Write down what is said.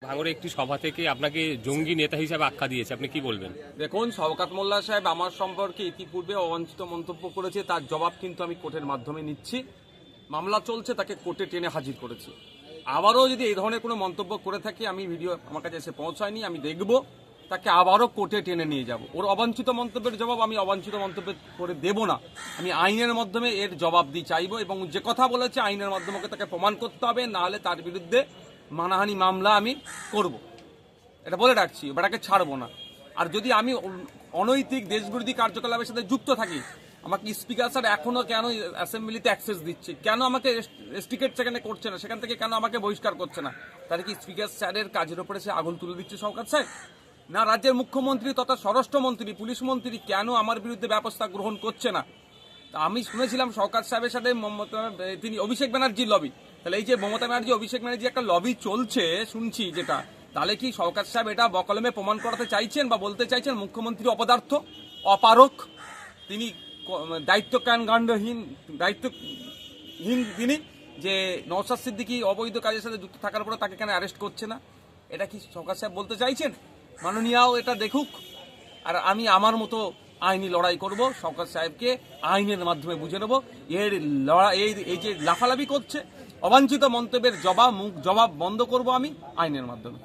ভাঙড়ে একটি সভা থেকে আপনাকে জঙ্গি নেতা হিসেবে আখ্যা দিয়েছে, আপনি কি বলবেন? দেখুন, শওকত মোল্লা সাহেব আমার সম্পর্কে ইতিপূর্বে অবাঞ্ছিত মন্তব্য করেছে, তার জবাব কিন্তু আমি কোর্টের মাধ্যমে নিচ্ছি। মামলা চলছে, তাকে কোর্টে টেনে হাজির করেছি। আবারও যদি এই ধরনের কোনো মন্তব্য করে থাকে, আমি ভিডিও আমার কাছে এসে পৌঁছায়নি, আমি দেখব, তাকে আবারও কোর্টে টেনে নিয়ে যাব। ওর অবাঞ্ছিত মন্তব্যের জবাব আমি অবাঞ্ছিত মন্তব্য করে দেব না, আমি আইনের মাধ্যমে এর জবাব দিয়ে চাইবো। এবং যে কথা বলেছে আইনের মাধ্যমে তাকে প্রমাণ করতে হবে, না হলে তার বিরুদ্ধে মানহানি মামলা আমি করব, এটা বলে রাখছি। বেটাকে ছাড়বো না। আর যদি আমি অনৈতিক দেশবিরোধী কার্যকলাপের সাথে যুক্ত থাকি, আমাকে স্পিকার স্যার এখনো কেন অ্যাসেম্বলিতে অ্যাক্সেস দিচ্ছে, কেন আমাকে রেস্ট্রিকেট সেখানে করছে না, সেখান থেকে কেন আমাকে বহিষ্কার করছে না? তাহলে কি স্পিকার স্যারের কাজের উপরে সে আগুন তুলে দিচ্ছে শওকত সাহেব? না রাজ্যের মুখ্যমন্ত্রী তথা স্বরাষ্ট্রমন্ত্রী, পুলিশ মন্ত্রী কেন আমার বিরুদ্ধে ব্যবস্থা গ্রহণ করছে না? তা আমি শুনেছিলাম শওকত সাহেবের সাথে তিনি অভিষেক ব্যানার্জির লবি, তাহলে এই যে মমতা ব্যানার্জি অভিষেক ব্যানার্জি একটা লবি চলছে শুনছি যেটা, তাহলে কি শওকত সাহেব এটা বকলমে প্রমাণ করাতে চাইছেন বা বলতে চাইছেন মুখ্যমন্ত্রী অপদার্থ, অপারক, তিনি দায়িত্বহীন তিনি, যে নওশাদ সিদ্দিকী অবৈধ কাজের সাথে যুক্ত থাকার পরে তাকে কেন অ্যারেস্ট করছে না? এটা কি শওকত সাহেব বলতে চাইছেন? মাননীয়াও এটা দেখুক, আর আমি আমার মতো আইনি লড়াই করব, শওকত সাহেবকে আইনের মাধ্যমে বুঝে নেব। এর লড়াই এই যে লাফালাফি করছে, অবাঞ্ছিত মন্তব্যের জবাব বন্ধ করব আমি আইনের মাধ্যমে।